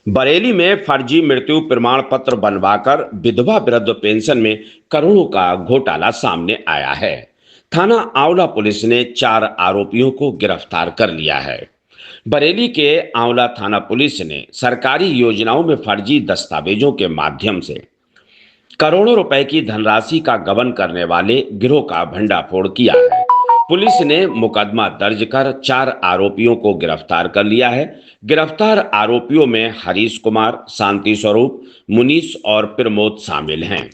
बरेली में फर्जी मृत्यु प्रमाण पत्र बनवाकर विधवा वृद्ध पेंशन में करोड़ों का घोटाला सामने आया है। थाना आंवला पुलिस ने 4 आरोपियों को गिरफ्तार कर लिया है। बरेली के आंवला थाना पुलिस ने सरकारी योजनाओं में फर्जी दस्तावेजों के माध्यम से करोड़ों रुपए की धनराशि का गबन करने वाले गिरोह का भंडाफोड़ किया है। पुलिस ने मुकदमा दर्ज कर 4 आरोपियों को गिरफ्तार कर लिया है। गिरफ्तार आरोपियों में हरीश कुमार, शांति स्वरूप, मुनीश और प्रमोद शामिल हैं।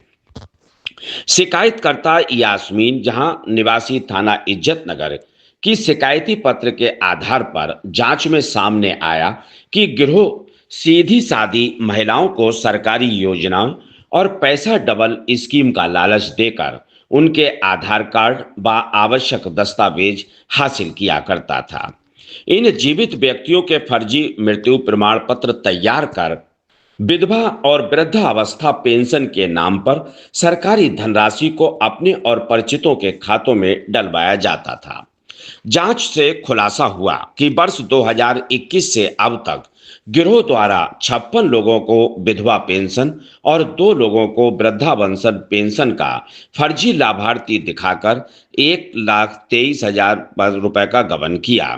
शिकायतकर्ता यास्मीन जहां निवासी थाना इज्जत नगर की शिकायती पत्र के आधार पर जांच में सामने आया कि गिरोह सीधी सादी महिलाओं को सरकारी योजनाओं और पैसा डबल स्कीम का लालच देकर उनके आधार कार्ड व आवश्यक दस्तावेज हासिल किया करता था। इन जीवित व्यक्तियों के फर्जी मृत्यु प्रमाण पत्र तैयार कर विधवा और वृद्धावस्था पेंशन के नाम पर सरकारी धनराशि को अपने और परिचितों के खातों में डलवाया जाता था। जांच से खुलासा हुआ कि वर्ष 2021 से अब तक गिरोह द्वारा 56 लोगों को विधवा पेंशन और 2 लोगों को वृद्धावस्था पेंशन का फर्जी लाभार्थी दिखाकर 1,23,000 रुपए का गबन किया।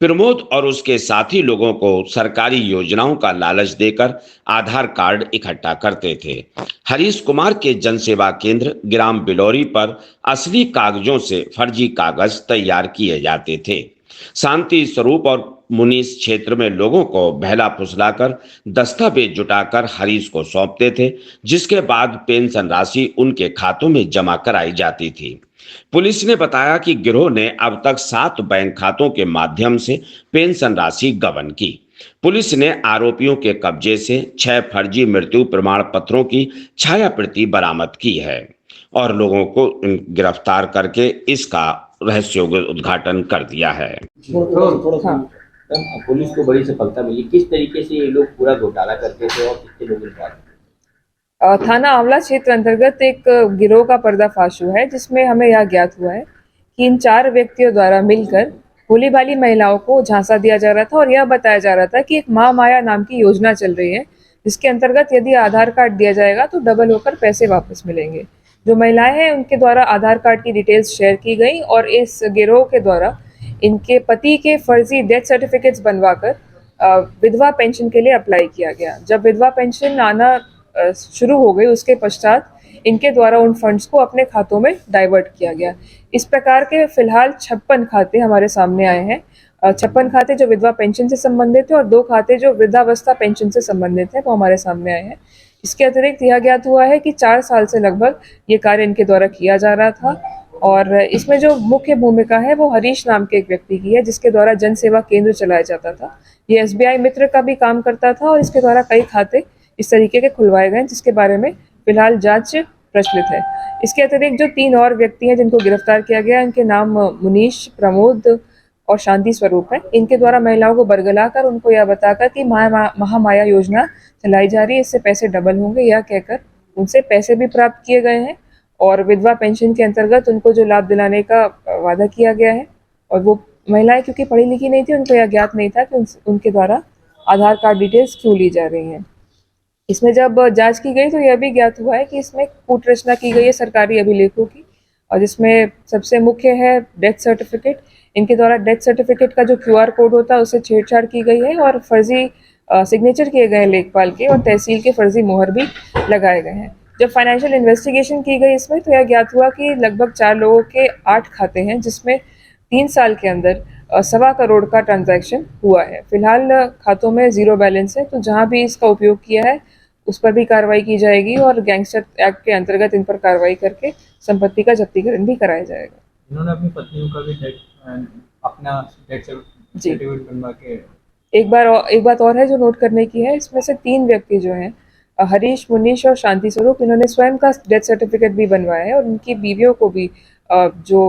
प्रमोद और उसके साथी लोगों को सरकारी योजनाओं का लालच देकर आधार कार्ड इकट्ठा करते थे। हरीश कुमार के जनसेवा केंद्र ग्राम बिलौरी पर असली कागजों से फर्जी कागज तैयार किए जाते थे। शांति स्वरूप और मुनीश क्षेत्र में लोगों को बहला फुसलाकर दस्तावेज जुटाकर हरीश को सौंपते थे, जिसके बाद पेंशन राशि उनके खातों में जमा कराई जाती थी। पुलिस ने बताया कि गिरोह ने अब तक 7 बैंक खातों के माध्यम से पेंशन राशि गबन की। पुलिस ने आरोपियों के कब्जे से 6 फर्जी मृत्यु प्रमाण पत्रों की छाया प्रति बरामद की है और लोगों को गिरफ्तार करके इसका रहस्योग्य उद्घाटन कर दिया है। हाँ। पुलिस को बड़ी सफलता मिली। किस तरीके से ये लोग पूरा घोटाला करते थे और कितने लोग इंक्वायरी? थाना आंवला क्षेत्र अंतर्गत एक गिरोह का पर्दाफाश हुआ है, जिसमें हमें यह ज्ञात हुआ है कि इन 4 व्यक्तियों द्वारा मिलकर भोली भाली महिलाओं को झांसा दिया जा रहा था और यह बताया जा रहा था कि एक माँ माया नाम की योजना चल रही है, जिसके अंतर्गत यदि आधार कार्ड दिया जाएगा तो डबल होकर पैसे वापस मिलेंगे। जो महिलाएं हैं उनके द्वारा आधार कार्ड की डिटेल्स शेयर की गई और इस गिरोह के द्वारा इनके पति के फर्जी डेथ सर्टिफिकेट्स बनवाकर विधवा पेंशन के लिए अप्लाई किया गया। जब विधवा पेंशन आना शुरू हो गई, उसके पश्चात इनके द्वारा उन फंड्स को अपने खातों में डाइवर्ट किया गया। इस प्रकार के फिलहाल 56 खाते हमारे सामने आए हैं। 56 खाते जो विधवा पेंशन से संबंधित है और 2 खाते जो वृद्धावस्था पेंशन से संबंधित है, वो हमारे सामने आए हैं। इसके अतिरिक्त यह ज्ञात हुआ है कि 4 साल से लगभग ये कार्य इनके द्वारा किया जा रहा था और इसमें जो मुख्य भूमिका है वो हरीश नाम के एक व्यक्ति की है, जिसके द्वारा जन सेवा केंद्र चलाया जाता था। ये SBI मित्र का भी काम करता था और इसके द्वारा कई खाते इस तरीके के खुलवाए गए, जिसके बारे में फिलहाल जांच प्रचलित है। इसके अतिरिक्त जो 3 और व्यक्ति हैं जिनको गिरफ्तार किया गया, इनके नाम मुनीश, प्रमोद और शांति स्वरूप है। इनके द्वारा महिलाओं को बरगलाकर उनको यह बताकर कि महामाया योजना चलाई जा रही है, इससे पैसे डबल होंगे, यह कहकर उनसे पैसे भी प्राप्त किए गए हैं और विधवा पेंशन के अंतर्गत उनको जो लाभ दिलाने का वादा किया गया है। और वो महिलाएं क्योंकि पढ़ी लिखी नहीं थी, उनको यह ज्ञात नहीं था कि उनके द्वारा आधार कार्ड डिटेल्स क्यों ली जा रही हैं। इसमें जब जांच की गई तो यह भी ज्ञात हुआ है कि इसमें कूट रचना की गई है सरकारी अभिलेखों की, और जिसमें सबसे मुख्य है डेथ सर्टिफिकेट। इनके द्वारा डेथ सर्टिफिकेट का जो QR कोड होता है उससे छेड़छाड़ की गई है और फर्जी सिग्नेचर किए गए हैं लेखपाल के, और तहसील के फर्जी मोहर भी लगाए गए हैं। जब फाइनेंशियल इन्वेस्टिगेशन की गई इसमें तो यह ज्ञात हुआ कि लगभग 4 लोगों के 8 खाते हैं, जिसमें 3 साल के अंदर 1.25 करोड़ का ट्रांजैक्शन हुआ है। फिलहाल खातों में 0 बैलेंस है, तो जहां भी इसका उपयोग किया है उस पर भी कार्रवाई की जाएगी और गैंगस्टर एक्ट के अंतर्गत इन पर कार्रवाई करके संपत्ति का जब्तीकरण भी कराया जाएगा। इन्होंने अपनी पत्नियों का भी अपना डेथ सर्टिफिकेट बनवा के एक बात और है जो नोट करने की है, इसमें से 3 व्यक्ति जो हैं, हरीश, मुनीश और शांति स्वरूप, इन्होंने स्वयं का डेथ सर्टिफिकेट भी बनवाया है और उनकी बीवियों को भी जो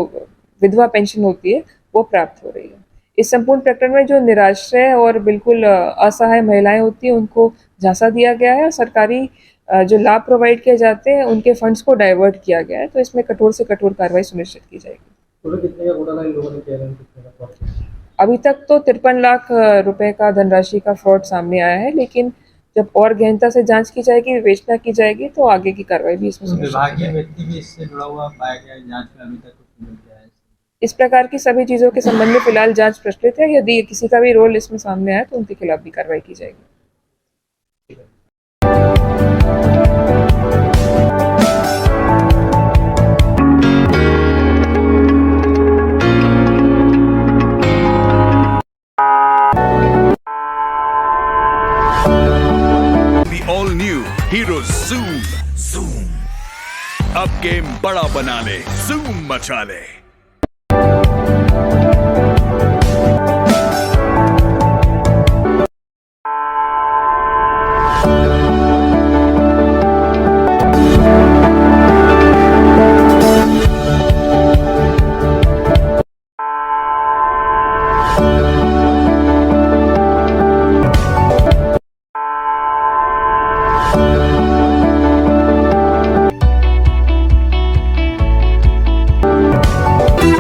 विधवा पेंशन होती है वो प्राप्त हो रही है। इस संपूर्ण प्रकरण में जो निराश्रय और बिल्कुल असहाय महिलाएं होती हैं उनको झांसा दिया गया है और सरकारी जो लाभ प्रोवाइड किए जाते हैं उनके फंड्स को डाइवर्ट किया गया है, तो इसमें कठोर से कठोर कार्रवाई सुनिश्चित की जाएगी। कितने का घोटाला इन लोगों ने किया है? अभी तक तो 53 लाख रुपए का धनराशि का फ्रॉड सामने आया है, लेकिन जब और गहनता से जांच की जाएगी, विवेचना की जाएगी, तो आगे की कार्रवाई भी इसमें सुनिश्चित की विभागीय जाएगी। व्यक्ति भी इससे जुड़ा हुआ पाया गया है, जांच में अभी तक कुछ नहीं किया है। इस प्रकार की सभी चीजों के संबंध में फिलहाल जांच प्रचलित है। यदि किसी का भी रोल इसमें सामने आया तो उनके खिलाफ भी कार्रवाई की जाएगी। The all new Hero Zoom. अब गेम बड़ा बना ले, Zoom मचा ले।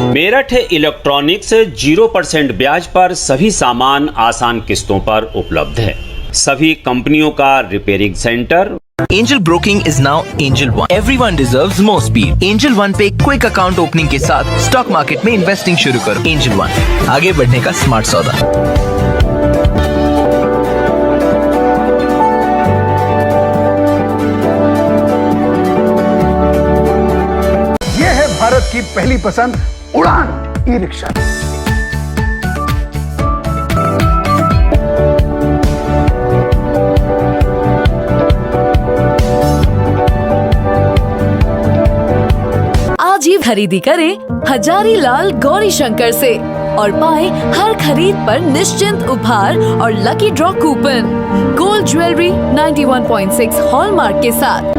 मेरठ इलेक्ट्रॉनिक्स 0% ब्याज पर सभी सामान आसान किस्तों पर उपलब्ध है। सभी कंपनियों का repairing centre. Angel Broking is now Angel One. Everyone deserves more speed. Angel One पे क्विक अकाउंट ओपनिंग के साथ स्टॉक मार्केट में इन्वेस्टिंग शुरू करो। Angel One, आगे बढ़ने का स्मार्ट सौदा। ये है भारत की पहली पसंद उड़ान ई रिक्शा। आज ही खरीदी करें हजारीलाल गौरी शंकर से और पाएं हर खरीद पर निश्चिंत उपहार और lucky draw coupon. Gold jewellery 91.6 hallmark के साथ।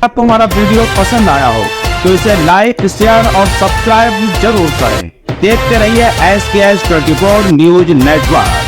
आपको हमारा वीडियो पसंद आया हो तो इसे लाइक, शेयर और सब्सक्राइब जरूर करें। देखते रहिए SKS 24 न्यूज नेटवर्क।